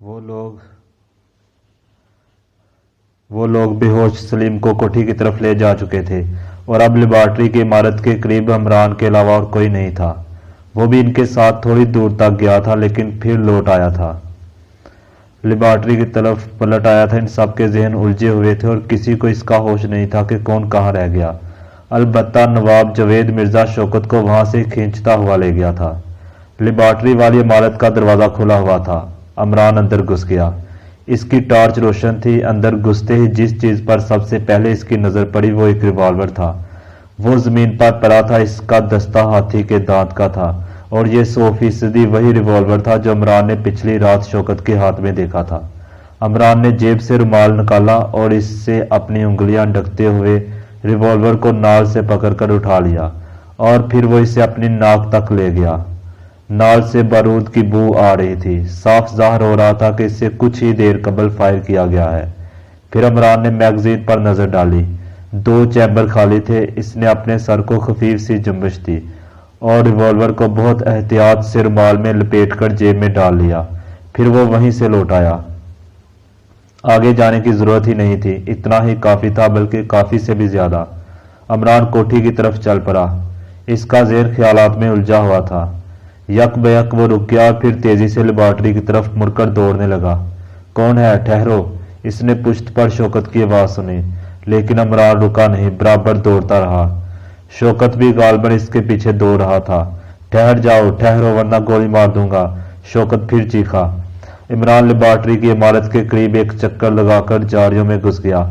وہ لوگ بے ہوش سلیم کو کوٹھی کی طرف لے جا چکے تھے اور اب لیبارٹری کی عمارت کے قریب عمران کے علاوہ اور کوئی نہیں تھا۔ وہ بھی ان کے ساتھ تھوڑی دور تک گیا تھا لیکن پھر لوٹ آیا تھا، لیبارٹری کی طرف پلٹ آیا تھا۔ ان سب کے ذہن الجھے ہوئے تھے اور کسی کو اس کا ہوش نہیں تھا کہ کون کہاں رہ گیا۔ البتہ نواب جاوید مرزا شوکت کو وہاں سے کھینچتا ہوا لے گیا تھا۔ لیبارٹری والی عمارت کا دروازہ کھلا ہوا تھا۔ عمران اندر گھس گیا۔ اس کی ٹارچ روشن تھی۔ اندر گھستے ہی جس چیز پر سب سے پہلے اس کی نظر پڑی وہ ایک ریوالور تھا۔ وہ زمین پر پڑا تھا۔ اس کا دستہ ہاتھی کے دانت کا تھا اور یہ 100% وہی ریوالور تھا جو عمران نے پچھلی رات شوکت کے ہاتھ میں دیکھا تھا۔ عمران نے جیب سے رومال نکالا اور اس سے اپنی انگلیاں ڈھکتے ہوئے ریوالور کو نال سے پکڑ کر اٹھا لیا اور پھر وہ اسے اپنی ناک تک لے گیا۔ نال سے بارود کی بو آ رہی تھی۔ صاف ظاہر ہو رہا تھا کہ اسے کچھ ہی دیر قبل فائر کیا گیا ہے۔ پھر عمران نے میگزین پر نظر ڈالی۔ 2 چیمبر خالی تھے۔ اس نے اپنے سر کو خفیف سی جنبش دی اور ریوالور کو بہت احتیاط سے رومال میں لپیٹ کر جیب میں ڈال لیا۔ پھر وہ وہیں سے لوٹ آیا۔ آگے جانے کی ضرورت ہی نہیں تھی، اتنا ہی کافی تھا، بلکہ کافی سے بھی زیادہ۔ عمران کوٹھی کی طرف چل پڑا۔ اس کا ذہن خیالات میں الجھا ہوا تھا۔ یک بیک وہ رک گیا اور پھر تیزی سے لیبارٹری کی طرف مڑ کر دوڑنے لگا۔ کون ہے؟ ٹھہرو! اس نے پشت پر شوکت کی آواز سنی، لیکن عمران رکا نہیں، برابر دوڑتا رہا۔ شوکت بھی غالباً اس کے پیچھے دوڑ رہا تھا۔ ٹھہر جاؤ، ٹھہرو ورنہ گولی مار دوں گا، شوکت پھر چیخا۔ عمران لیبارٹری کی عمارت کے قریب ایک چکر لگا کر جاریوں میں گھس گیا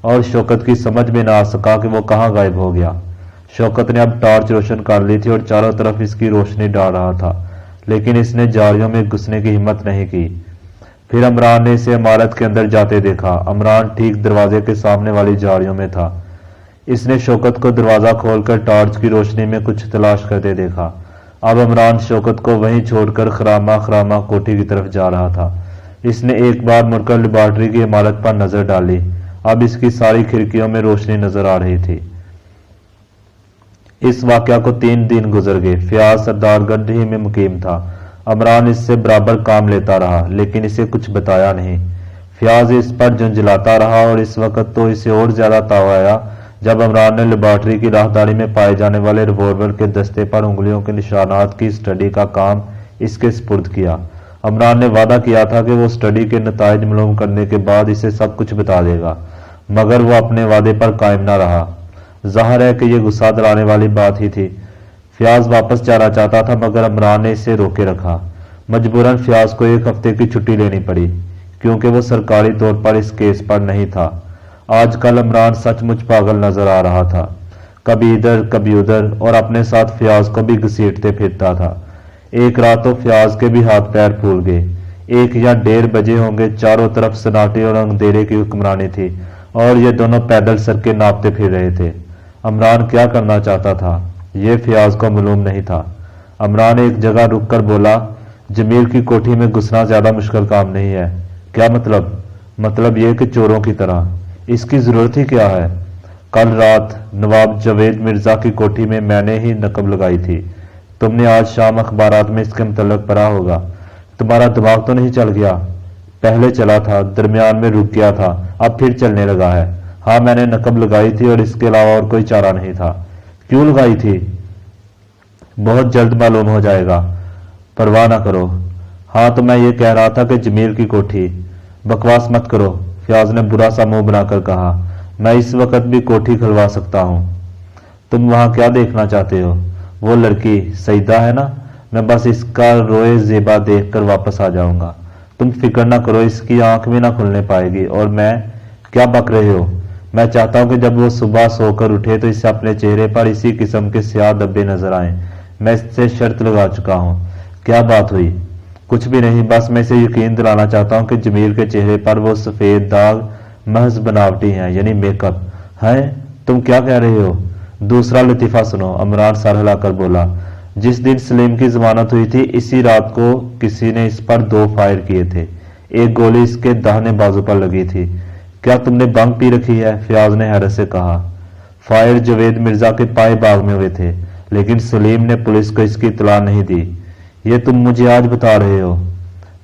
اور شوکت کی سمجھ میں نہ آ سکا کہ وہ کہاں غائب ہو گیا۔ شوکت نے اب ٹارچ روشن کر لی تھی اور چاروں طرف اس کی روشنی ڈال رہا تھا، لیکن اس نے جاریوں میں گھسنے کی ہمت نہیں کی۔ پھر عمران نے اسے عمارت کے اندر جاتے دیکھا۔ عمران ٹھیک دروازے کے سامنے والی جاریوں میں تھا۔ اس نے شوکت کو دروازہ کھول کر ٹارچ کی روشنی میں کچھ تلاش کرتے دیکھا۔ اب عمران شوکت کو وہیں چھوڑ کر خراما کوٹھی کی طرف جا رہا تھا۔ اس نے ایک بار مڑ کر لیبارٹری کی عمارت پر نظر ڈالی۔ اب اس کی ساری کھڑکیوں میں روشنی نظر آ رہی تھی۔ اس واقعہ کو 3 دن گزر گئے۔ فیاض سردار گنج ہی میں مقیم تھا۔ عمران اس سے برابر کام لیتا رہا لیکن اسے کچھ بتایا نہیں۔ فیاض اس پر جھنجھلاتا رہا اور اس وقت تو اسے اور زیادہ تاؤ آیا جب عمران نے لیبارٹری کی راہداری میں پائے جانے والے ریوالور کے دستے پر انگلیوں کے نشانات کی اسٹڈی کا کام اس کے سپرد کیا۔ عمران نے وعدہ کیا تھا کہ وہ اسٹڈی کے نتائج معلوم کرنے کے بعد اسے سب کچھ بتا دے گا، مگر وہ اپنے وعدے پر قائم نہ رہا۔ ظاہر ہے کہ یہ غصہ دلانے والی بات ہی تھی۔ فیاض واپس جانا چاہتا تھا مگر عمران نے اسے روکے رکھا۔ مجبوراً فیاض کو 1 ہفتے کی چھٹی لینی پڑی کیونکہ وہ سرکاری طور پر اس کیس پر نہیں تھا۔ آج کل عمران سچ مچ پاگل نظر آ رہا تھا، کبھی ادھر کبھی ادھر، اور اپنے ساتھ فیاض کو بھی گھسیٹتے پھرتا تھا۔ ایک رات تو فیاض کے بھی ہاتھ پیر پھول گئے۔ 1 یا 1:30 بجے ہوں گے۔ چاروں طرف سناٹے اور اندھیرے کی حکمرانی تھی اور یہ دونوں پیدل سڑکیں ناپتے پھر رہے تھے۔ عمران کیا کرنا چاہتا تھا یہ فیاض کو معلوم نہیں تھا۔ عمران ایک جگہ رک کر بولا، جمیل کی کوٹھی میں گھسنا زیادہ مشکل کام نہیں ہے۔ کیا مطلب؟ مطلب یہ کہ چوروں کی طرح۔ اس کی ضرورت ہی کیا ہے؟ کل رات نواب جاوید مرزا کی کوٹھی میں میں نے ہی نقب لگائی تھی۔ تم نے آج شام اخبارات میں اس کے متعلق پڑھا ہوگا۔ تمہارا دماغ تو نہیں چل گیا؟ پہلے چلا تھا، درمیان میں رک گیا تھا، اب پھر چلنے لگا ہے۔ ہاں میں نے نقب لگائی تھی اور اس کے علاوہ اور کوئی چارہ نہیں تھا۔ کیوں لگائی تھی؟ بہت جلد معلوم ہو جائے گا، پرواہ نہ کرو۔ ہاں تو میں یہ کہہ رہا تھا کہ جمیل کی کوٹھی۔ بکواس مت کرو، فیاض نے برا سا منہ بنا کر کہا۔ میں اس وقت بھی کوٹھی کھلوا سکتا ہوں۔ تم وہاں کیا دیکھنا چاہتے ہو؟ وہ لڑکی سعیدہ ہے نا، میں بس اس کا روئے زیبا دیکھ کر واپس آ جاؤں گا۔ تم فکر نہ کرو، اس کی آنکھ بھی نہ کھلنے پائے گی۔ اور میں کیا بک رہے ہو؟ میں چاہتا ہوں کہ جب وہ صبح سو کر اٹھے تو اسے اپنے چہرے پر اسی قسم کے سیاہ دھبے نظر آئیں۔ میں اس سے شرط لگا چکا ہوں۔ کیا بات ہوئی؟ کچھ بھی نہیں، بس میں اسے یقین دلانا چاہتا ہوں کہ جمیل کے چہرے پر وہ سفید داغ محض بناوٹی ہیں، یعنی میک اپ ہیں۔ تم کیا کہہ رہے ہو؟ دوسرا لطیفہ سنو، عمران سر ہلا کر بولا۔ جس دن سلیم کی ضمانت ہوئی تھی اسی رات کو کسی نے اس پر 2 فائر کیے تھے۔ ایک گولی اس کے داہنے بازو پر لگی تھی۔ کیا تم نے بنگ پی رکھی ہے؟ فیاض نے حیرت سے کہا۔ فائر جاوید مرزا کے پائے باغ میں ہوئے تھے لیکن سلیم نے پولیس کو اس کی اطلاع نہیں دی۔ یہ تم مجھے آج بتا رہے ہو؟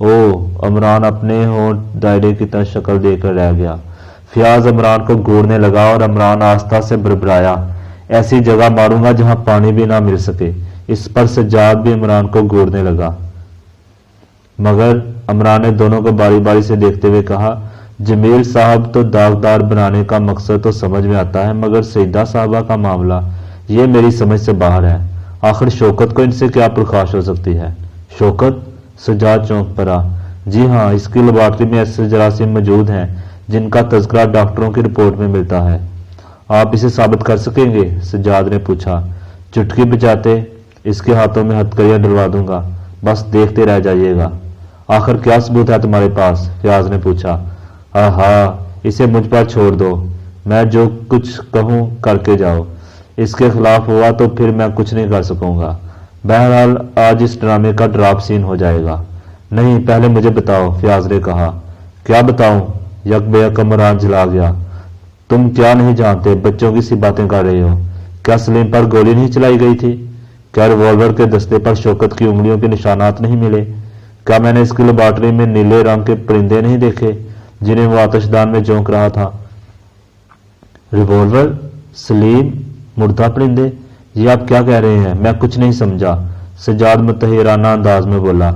عمران اپنے ہونٹ دائرے کی طرح شکل دے کر رہ گیا۔ فیاض عمران کو گھورنے لگا اور عمران آہستہ سے بربرایا، ایسی جگہ ماروں گا جہاں پانی بھی نہ مل سکے۔ اس پر سجاد بھی عمران کو گھورنے لگا، مگر عمران نے دونوں کو باری باری سے دیکھتے ہوئے کہا، جمیل صاحب تو داغدار بنانے کا مقصد تو سمجھ میں آتا ہے، مگر سیدہ صاحبہ کا معاملہ یہ میری سمجھ سے باہر ہے۔ آخر شوکت کو ان سے کیا پرخاش ہو سکتی ہے؟ شوکت؟ سجاد چونک پڑا۔ جی ہاں، اس کی لیبارٹری میں ایسے جراثیم موجود ہیں جن کا تذکرہ ڈاکٹروں کی رپورٹ میں ملتا ہے۔ آپ اسے ثابت کر سکیں گے؟ سجاد نے پوچھا۔ چٹکی بجاتے اس کے ہاتھوں میں ہتھکڑیاں ڈلوا دوں گا، بس دیکھتے رہ جائیے گا۔ آخر کیا ثبوت ہے تمہارے پاس؟ فیاض نے پوچھا۔ اسے مجھ پر چھوڑ دو، میں جو کچھ کہوں کر کے جاؤ، اس کے خلاف ہوا تو پھر میں کچھ نہیں کر سکوں گا۔ بہرحال آج اس ڈرامے کا ڈراپ سین ہو جائے گا۔ نہیں، پہلے مجھے بتاؤ، فیاض نے کہا۔ کیا بتاؤں؟ یک بے یک عمران جلا گیا۔ تم کیا نہیں جانتے؟ بچوں کی سی باتیں کر رہے ہو۔ کیا سلیم پر گولی نہیں چلائی گئی تھی؟ کیا ریوالور کے دستے پر شوکت کی انگلیوں کے نشانات نہیں ملے؟ کیا میں نے اس کی لیبارٹری میں نیلے رنگ کے پرندے نہیں دیکھے جنہیں وہ آتش دان میں جونک رہا تھا؟ ریوالور؟ سلیم؟ مردہ پرندے؟ یہ آپ کیا کہہ رہے ہیں؟ میں کچھ نہیں سمجھا، سجاد متحرانہ انداز میں بولا۔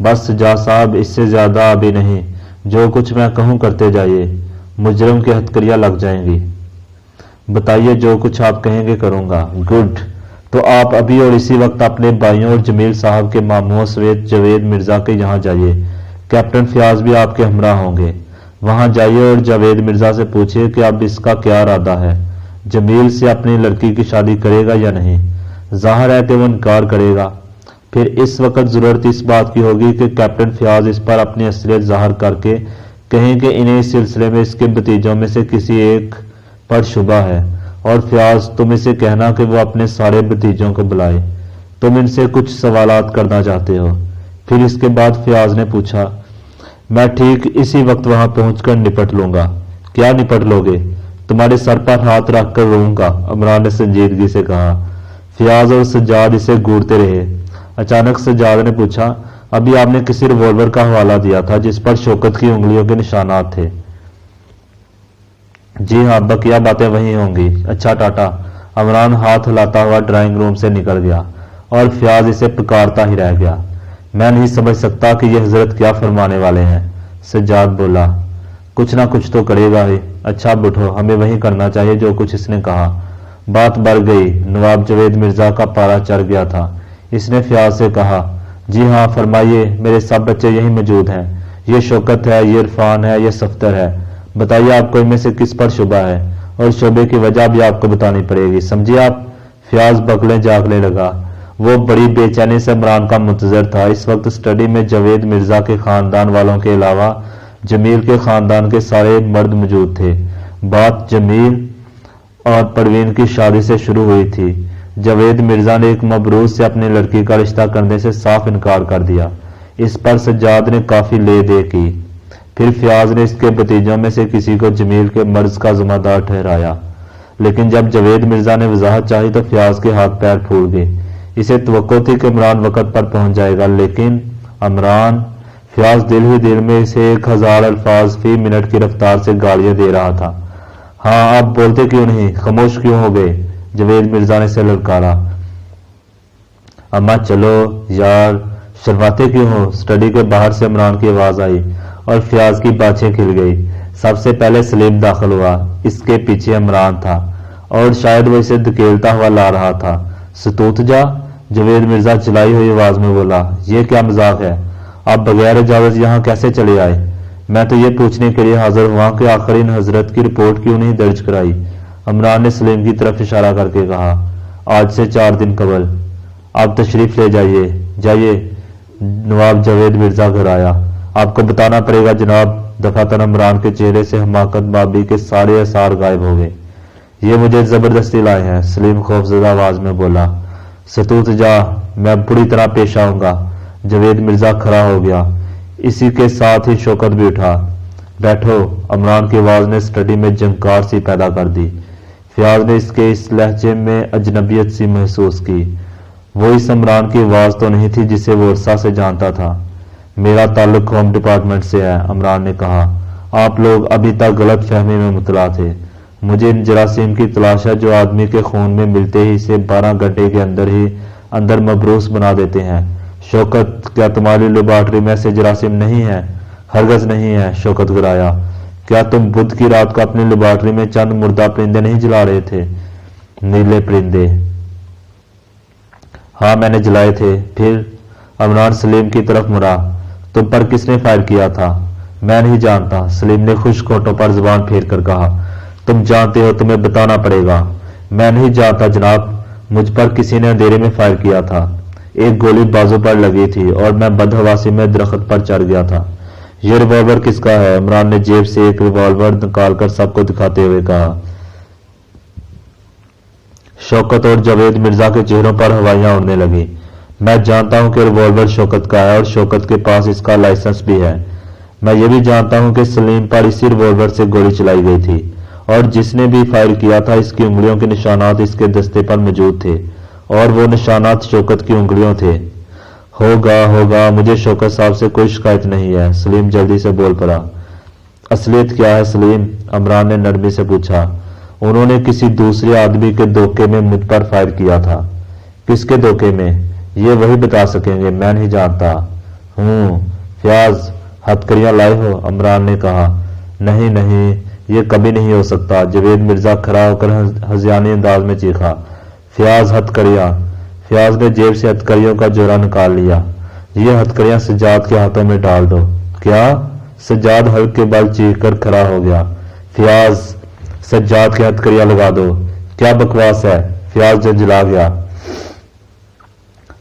بس سجاد صاحب، اس سے زیادہ ابھی نہیں، جو کچھ میں کہوں کرتے جائیے، مجرم کے ہتھکڑیاں لگ جائیں گی۔ بتائیے، جو کچھ آپ کہیں گے کروں گا۔ گڈ، تو آپ ابھی اور اسی وقت اپنے بھائیوں اور جمیل صاحب کے ماموں سویت جاوید مرزا کے یہاں جائیے۔ کیپٹن فیاض بھی آپ کے ہمراہ ہوں گے۔ وہاں جائیے اور جاوید مرزا سے پوچھیے کہ اب اس کا کیا ارادہ ہے، جمیل سے اپنی لڑکی کی شادی کرے گا یا نہیں۔ ظاہر ہے کہ وہ انکار کرے گا۔ پھر اس وقت ضرورت اس بات کی ہوگی کہ کیپٹن فیاض اس پر اپنی اصلیت ظاہر کر کے کہیں کہ انہیں اس سلسلے میں اس کے بھتیجوں میں سے کسی ایک پر شبہ ہے، اور فیاض تم اسے کہنا کہ وہ اپنے سارے بھتیجوں کو بلائے، تم ان سے کچھ سوالات کرنا چاہتے ہو۔ پھر اس کے بعد فیاض نے پوچھا، میں ٹھیک اسی وقت وہاں پہنچ کر نپٹ لوں گا۔ کیا نپٹ لو گے؟ تمہارے سر پر ہاتھ رکھ کر روؤں گا، عمران نے سنجیدگی سے کہا۔ فیاض اور سجاد اسے گھورتے رہے۔ اچانک سجاد نے پوچھا، ابھی آپ نے کسی ریوالور کا حوالہ دیا تھا جس پر شوکت کی انگلیوں کے نشانات تھے؟ جی ہاں، بقیہ باتیں وہی ہوں گی۔ اچھا ٹاٹا۔ عمران ہاتھ ہلاتا ہوا ڈرائنگ روم سے نکل گیا اور فیاض اسے پکارتا ہی رہ گیا۔ میں نہیں سمجھ سکتا کہ یہ حضرت کیا فرمانے والے ہیں، سجاد بولا۔ کچھ نہ کچھ تو کرے گا ہی۔ اچھا بٹھو، ہمیں وہی کرنا چاہیے جو کچھ اس نے کہا۔ بات بڑھ گئی۔ نواب جاوید مرزا کا پارا چڑھ گیا تھا۔ اس نے فیاض سے کہا، جی ہاں فرمائیے، میرے سب بچے یہی موجود ہیں، یہ شوکت ہے، یہ عرفان ہے، یہ صفدر ہے۔ بتائیے آپ کو ان میں سے کس پر شبہ ہے، اور شبے کی وجہ بھی آپ کو بتانی پڑے گی، سمجھے آپ؟ فیاض بکلیں جاگنے لگا۔ وہ بڑی بے چینی سے عمران کا منتظر تھا۔ اس وقت اسٹڈی میں جاوید مرزا کے خاندان والوں کے علاوہ جمیل کے خاندان کے سارے مرد موجود تھے۔ بات جمیل اور پروین کی شادی سے شروع ہوئی تھی۔ جاوید مرزا نے ایک مبروز سے اپنی لڑکی کا رشتہ کرنے سے صاف انکار کر دیا۔ اس پر سجاد نے کافی لے دے کی۔ پھر فیاض نے اس کے بھتیجوں میں سے کسی کو جمیل کے مرض کا ذمہ دار ٹھہرایا، لیکن جب جاوید مرزا نے وضاحت چاہی تو فیاض کے ہاتھ پیر پھول گئے۔ اسے توقع تھی کہ عمران وقت پر پہنچ جائے گا، لیکن عمران، فیاض دل ہی دل میں اسے 1000 الفاظ فی منٹ کی رفتار سے گالیاں دے رہا تھا۔ ہاں، آپ بولتے کیوں نہیں؟ خاموش کیوں ہو گئے؟ جاوید مرزا نے اسے للکارا۔ اماں چلو یار، شرماتے کیوں ہو؟ اسٹڈی کے باہر سے عمران کی آواز آئی اور فیاض کی باچھیں کھل گئی۔ سب سے پہلے سلیم داخل ہوا، اس کے پیچھے عمران تھا، اور شاید وہ اسے دھکیلتا ہوا لا رہا تھا۔ ستوت جا، جاوید مرزا چلائی ہوئی آواز میں بولا، یہ کیا مذاق ہے؟ آپ بغیر اجازت یہاں کیسے چلے آئے؟ میں تو یہ پوچھنے کے لیے حاضر ہوا کہ آخر ان حضرت کی رپورٹ کیوں نہیں درج کرائی؟ عمران نے سلیم کی طرف اشارہ کر کے کہا، آج سے 4 دن قبل۔ آپ تشریف لے جائیے۔ جائیے۔ نواب جاوید مرزا گھر آیا۔ آپ کو بتانا پڑے گا جناب، دفعتاً عمران کے چہرے سے حماقت بابی کے سارے اثار غائب ہو گئے۔ یہ مجھے زبردستی لائے ہیں، سلیم خوفزدہ آواز میں بولا۔ ستوت جا، میں بری طرح پیش آؤں گا۔ جاوید مرزا کھڑا ہو گیا، اسی کے ساتھ ہی شوکت بھی اٹھا۔ بیٹھو، عمران کی آواز نے اسٹڈی میں جھنکار سی پیدا کر دی۔ فیاض نے اس کے اس لہجے میں اجنبیت سی محسوس کی۔ وہ اس عمران کی آواز تو نہیں تھی جسے وہ عرصہ سے جانتا تھا۔ میرا تعلق ہوم ڈپارٹمنٹ سے ہے، عمران نے کہا۔ آپ لوگ ابھی تک غلط فہمی میں مبتلا تھے۔ مجھے ان جراثیم کی تلاش ہے جو آدمی کے خون میں ملتے ہی اسے 12 گھنٹے کے اندر مبروس بنا دیتے ہیں۔ شوکت، کیا تمہاری لیبارٹری میں ایسے جراثیم نہیں ہیں؟ ہرگز نہیں ہے، شوکت گرایا۔ کیا تم بدھ کی رات کو اپنی لیبارٹری میں چند مردہ پرندے نہیں جلا رہے تھے؟ نیلے پرندے؟ ہاں، میں نے جلائے تھے۔ پھر؟ عمران سلیم کی طرف مڑا۔ تم پر کس نے فائر کیا تھا؟ میں نہیں جانتا، سلیم نے خشک ہونٹوں پر زبان پھیر کر کہا۔ تم جانتے ہو، تمہیں بتانا پڑے گا۔ میں نہیں جانتا جناب، مجھ پر کسی نے اندھیرے میں فائر کیا تھا۔ ایک گولی بازو پر لگی تھی اور میں بدحواسی میں درخت پر چڑھ گیا تھا۔ یہ ریوالور کس کا ہے؟ عمران نے جیب سے ایک ریوالور نکال کر سب کو دکھاتے ہوئے کہا۔ شوکت اور جاوید مرزا کے چہروں پر ہوائیاں اڑنے لگی۔ میں جانتا ہوں کہ ریوالور شوکت کا ہے اور شوکت کے پاس اس کا لائسنس بھی ہے۔ میں یہ بھی جانتا ہوں کہ سلیم پر اسی ریوالور سے گولی چلائی گئی تھی اور جس نے بھی فائر کیا تھا اس کی انگلیوں کے نشانات اس کے دستے پر موجود تھے اور وہ نشانات شوکت کی انگلیوں تھے۔ ہوگا، مجھے شوکت صاحب سے کوئی شکایت نہیں ہے، سلیم جلدی سے بول پڑا۔ اصلیت کیا ہے سلیم؟ عمران نے نرمی سے پوچھا۔ انہوں نے کسی دوسرے آدمی کے دھوکے میں مجھ پر فائر کیا تھا۔ کس کے دھوکے میں؟ یہ وہی بتا سکیں گے، میں نہیں جانتا۔ فیاض، ہتھکڑیاں لائے ہو؟ عمران نے کہا۔ نہیں، یہ کبھی نہیں ہو سکتا، جاوید مرزا کھڑا ہو کر ہذیانی انداز میں چیخا۔ فیاض، ہتھکڑیاں! فیاض نے جیب سے ہتھکڑیوں کا جوڑا نکال لیا۔ یہ ہتھکڑیاں سجاد کے ہاتھوں میں ڈال دو۔ کیا؟ سجاد ہلکے بل چیخ کر کھڑا ہو گیا۔ فیاض، سجاد کے ہتھکڑیاں لگا دو۔ کیا بکواس ہے؟ فیاض جھنجھلا گیا۔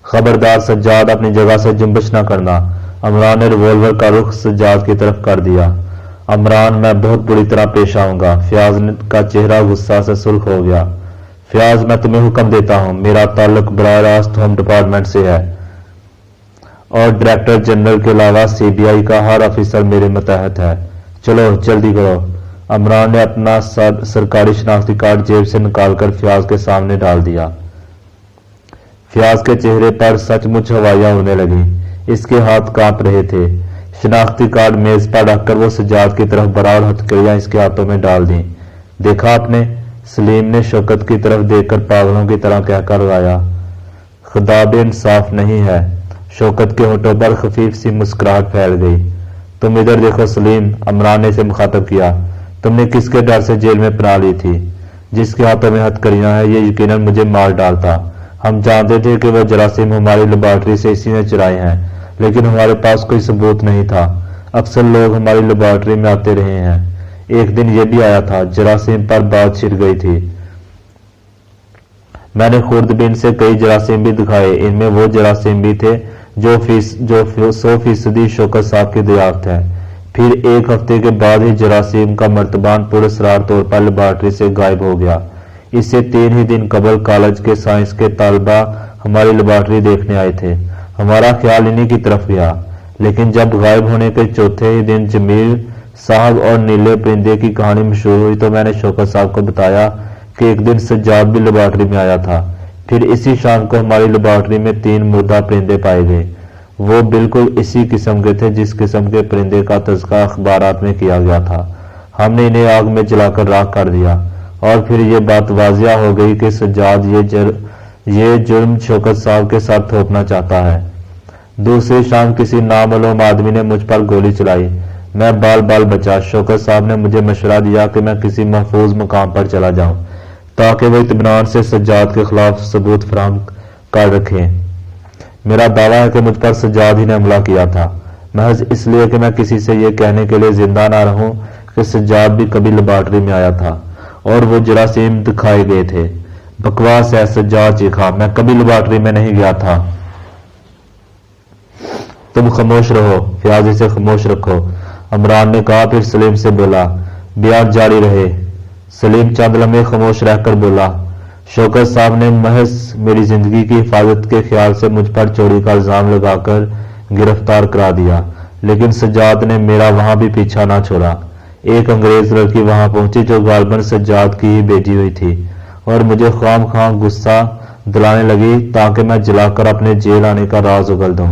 خبردار سجاد، اپنی جگہ سے جنبش نہ کرنا۔ عمران نے ریوالور کا رخ سجاد کی طرف کر دیا۔ عمران، میں بہت بری طرح پیش آؤں گا۔ فیاض کا چہرہ غصہ سے سرخ ہو گیا۔ فیاض، میں تمہیں حکم دیتا ہوں، میرا تعلق براہ راست ہوم ڈپارٹمنٹ سے ہے اور ڈائریکٹر جنرل کے علاوہ CBI کا ہر افسر میرے ماتحت ہے۔ چلو جلدی کرو۔ عمران نے اپنا سرکاری شناختی کارڈ جیب سے نکال کر فیاض کے سامنے ڈال دیا۔ فیاض کے چہرے پر سچ مچ ہوائیاں اڑنے لگیں۔ اس کے ہاتھ کانپ رہے تھے۔ شناختی کارڈ میز پر رکھ کر وہ سجاد کی طرف بڑھا اور ہتھکڑیاں اس کے ہاتھوں میں ڈال دیں۔ دیکھا آپ نے؟ سلیم نے شوکت کی طرف دیکھ کر پاگلوں کی طرح کہہ کر گایا۔ خدابے انصاف نہیں ہے۔ شوکت کے ہونٹوں پر خفیف سی مسکراہٹ پھیل گئی۔ تم ادھر دیکھو سلیم، عمران نے اسے مخاطب کیا۔ تم نے کس کے ڈر سے جیل میں پناہ لی تھی؟ جس کے ہاتھوں میں ہتھکڑیاں ہیں، یہ یقیناً مجھے مار ڈالتا۔ ہم جانتے تھے کہ وہ جراثیم ہماری لیبارٹری سے اسی نے چرائے ہیں، لیکن ہمارے پاس کوئی ثبوت نہیں تھا۔ اکثر لوگ ہماری لیبارٹری میں آتے رہے ہیں۔ ایک دن یہ بھی آیا تھا، جراثیم پر بات چھڑ گئی تھی۔ میں نے خوردبین سے کئی جراثیم بھی دکھائے، ان میں وہ جراثیم بھی تھے جو 100% شوکت صاحب کی دریافت ہے۔ پھر ایک ہفتے کے بعد ہی جراثیم کا مرتبان پراسرار طور پر لیبارٹری سے غائب ہو گیا۔ اس سے 3 ہی دن قبل کالج کے سائنس کے طلبہ ہماری لیبارٹری دیکھنے آئے تھے۔ ہمارا خیال انہی کی طرف گیا، لیکن جب غائب ہونے کے چوتھے ہی دن جمیل صاحب اور نیلے پرندے کی کہانی مشہور ہوئی تو میں نے شوکت صاحب کو بتایا کہ ایک دن سجاد بھی لیبارٹری میں آیا تھا۔ پھر اسی شام کو ہماری لیبارٹری میں 3 مردہ پرندے پائے گئے۔ وہ بالکل اسی قسم کے تھے جس قسم کے پرندے کا تذکرہ اخبارات میں کیا گیا تھا۔ ہم نے انہیں آگ میں جلا کر راکھ کر دیا اور پھر یہ بات واضح ہو گئی کہ سجاد یہ جرم شوکت صاحب کے ساتھ تھوپنا چاہتا ہے۔ دوسری شام کسی نامعلوم آدمی نے مجھ پر گولی چلائی۔ میں بال بچا۔ شوکت صاحب نے مجھے مشورہ دیا کہ میں کسی محفوظ مقام پر چلا جاؤں تاکہ وہ اطمینان سے سجاد کے خلاف ثبوت فراہم کر رکھیں۔ میرا دعویٰ ہے کہ مجھ پر سجاد ہی نے حملہ کیا تھا، محض اس لیے کہ میں کسی سے یہ کہنے کے لیے زندہ نہ رہوں کہ سجاد بھی کبھی لیبارٹری میں آیا تھا اور وہ جراثیم دکھائے گئے تھے۔ بکواس ہے، سجاد چیخا، میں کبھی لیبارٹری میں نہیں گیا تھا۔ تم خاموش رہو، فیاض اسے خاموش رکھو، عمران نے کہا، پھر سلیم سے بولا۔ بیان جاری رہے۔ سلیم چند لمحے خاموش رہ کر بولا۔ شوکت صاحب نے محض میری زندگی کی حفاظت کے خیال سے مجھ پر چوری کا الزام لگا کر گرفتار کرا دیا، لیکن سجاد نے میرا وہاں بھی پیچھا نہ چھوڑا۔ ایک انگریز لڑکی وہاں پہنچی جو غالباً سجاد کی ہی بھیجی ہوئی تھی اور مجھے خواہ غصہ دلانے لگی تاکہ میں جلا کر اپنے جیل آنے کا راز اگل دوں۔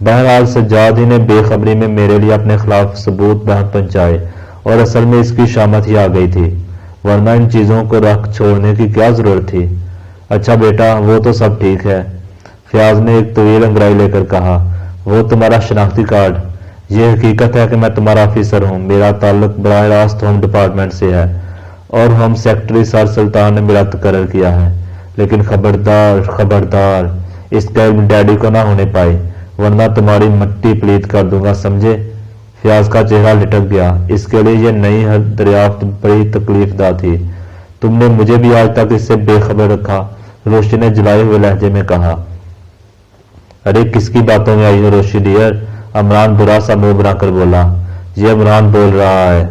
بہرحال سجاد ہی نے بے خبری میں میرے لیے اپنے خلاف ثبوت بہت پہنچائے اور اصل میں اس کی شامت ہی آ گئی تھی، ورنہ ان چیزوں کو رکھ چھوڑنے کی کیا ضرورت تھی؟ اچھا بیٹا، وہ تو سب ٹھیک ہے، فیاض نے ایک طویل انگرائی لے کر کہا، وہ تمہارا شناختی کارڈ؟ یہ حقیقت ہے کہ میں تمہارا آفیسر ہوں، میرا تعلق براہ راست ہوم ڈپارٹمنٹ سے ہے اور ہوم سیکرٹری سر سلطان نے میرا تقرر کیا ہے، لیکن خبردار خبردار اس کا علم ڈیڈی کو نہ ہونے پائے، ورنہ تمہاری مٹی پلیت کر دوں گا، سمجھے؟ فیاض کا چہرہ لٹک گیا، اس کے لیے یہ نئی دریافت بڑی تکلیف دہ تھی۔ تم نے مجھے بھی آج تک اس سے بے خبر رکھا، روشی نے جلائے ہوئے لہجے میں کہا۔ ارے کس کی باتوں میں آئی ہو روشی ڈیئر؟ عمران برا سا منہ بنا کر بولا۔ یہ عمران بول رہا ہے،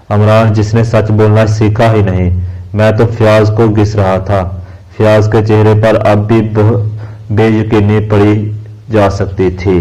عمران جس نے سچ بولنا سیکھا ہی نہیں، میں تو فیاض کو گھس رہا تھا۔ فیاض کے چہرے پر اب بھی بے یقینی پڑی جا سکتی تھی۔